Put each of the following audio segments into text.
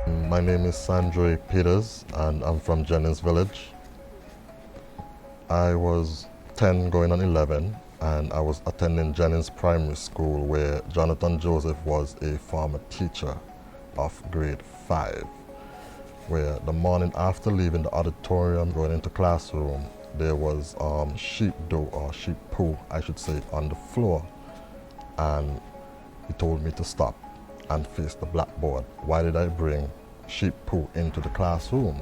My name is Sandrea and I'm from Jennings Village. I was 10 going on 11 and I was attending Jennings Primary School where Jonathan Joseph was a former teacher of grade 5. Where the morning after leaving the auditorium, going into classroom, there was sheep dough or sheep poo, I should say, on the floor. And he told me to stop and face the blackboard. Why did I bring sheep poo into the classroom?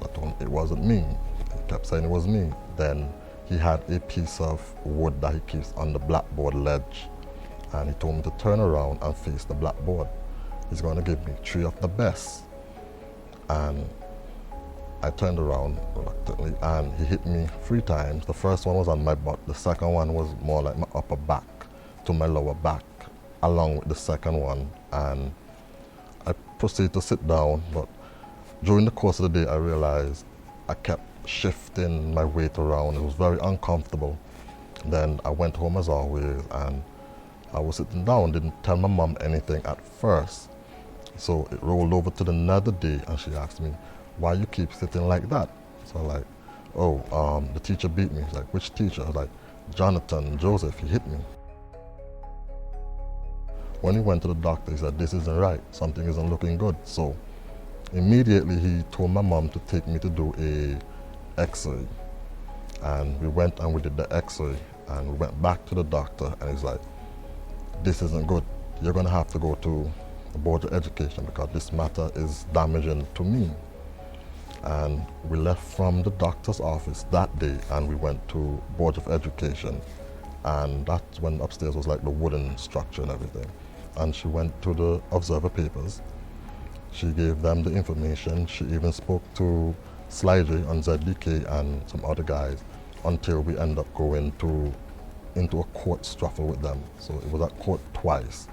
I told him it wasn't me. He kept saying it was me. Then he had a piece of wood that he keeps on the blackboard ledge, and he told me to turn around and face the blackboard. He's going to give me 3 of the best. And I turned around reluctantly and he hit me 3 times. The first one was on my butt. The second one was more like my upper back to my lower back, along with the second one. And I proceeded to sit down, but during the course of the day I realized I kept shifting my weight around. It was very uncomfortable. Then I went home as always and I was sitting down, didn't tell my mom anything at first. So it rolled over to another day and she asked me, why you keep sitting like that? So I'm like, oh, the teacher beat me. She's like, which teacher? I was like, Jonathan Joseph, he hit me. When he went to the doctor, he said, this isn't right, something isn't looking good. So immediately he told my mom to take me to do a x-ray. And we went and we did the x-ray and we went back to the doctor and he's like, this isn't good. You're gonna have to go to the Board of Education because this matter is damaging to me. And we left from the doctor's office that day and we went to Board of Education. And that's when upstairs was like the wooden structure and everything. And she went to the observer papers. She gave them the information. She even spoke to Slyj on ZDK and some other guys until we end up going into a court struggle with them. So it was at court twice.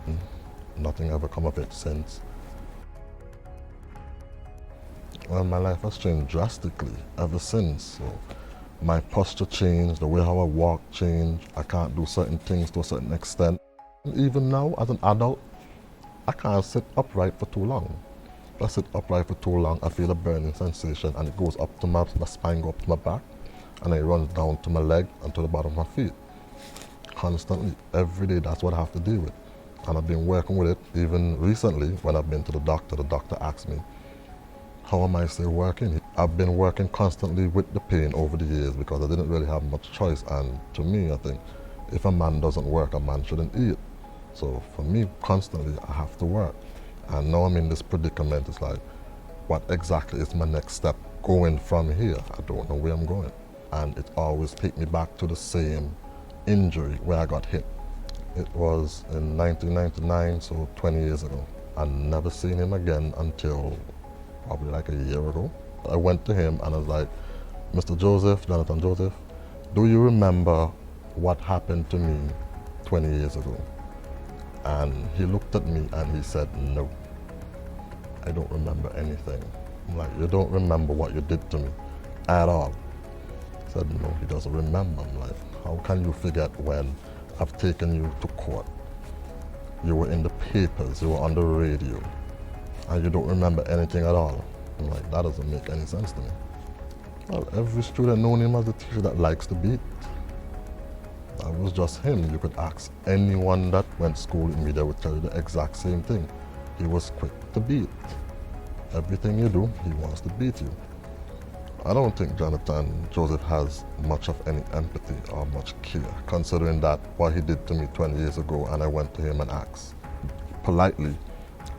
Nothing ever come of it since. Well, my life has changed drastically ever since. So my posture changed, the way how I walk changed. I can't do certain things to a certain extent. Even now, as an adult, I can't sit upright for too long. If I sit upright for too long, I feel a burning sensation and it goes up to my spine, goes up to my back, and it runs down to my leg and to the bottom of my feet. Constantly, every day, that's what I have to deal with. And I've been working with it. Even recently, when I've been to the doctor asked me, how am I still working? I've been working constantly with the pain over the years because I didn't really have much choice. And to me, I think if a man doesn't work, a man shouldn't eat. So for me, constantly, I have to work. And now I'm in this predicament. It's like, what exactly is my next step going from here? I don't know where I'm going. And it always takes me back to the same injury where I got hit. It was in 1999, so 20 years ago. I never seen him again until probably like a year ago. I went to him and I was like, Mr. Joseph, Jonathan Joseph, do you remember what happened to me 20 years ago? And he looked at me and he said, no, I don't remember anything. I'm like, you don't remember what you did to me at all? He said, no, he doesn't remember. I'm like, how can you forget when I've taken you to court? You were in the papers, you were on the radio, and you don't remember anything at all. I'm like, that doesn't make any sense to me. Well, every student known him as a teacher that likes to beat. That was just him. You could ask anyone that went to school with me, they would tell you the exact same thing. He was quick to beat. Everything you do, he wants to beat you. I don't think Jonathan Joseph has much of any empathy or much care, considering that what he did to me 20 years ago, and I went to him and asked politely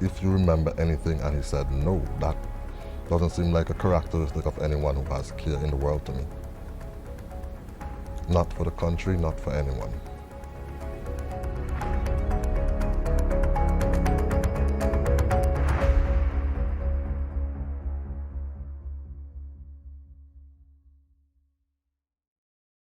if you remember anything, and he said no. That doesn't seem like a characteristic of anyone who has care in the world to me. Not for the country, not for anyone.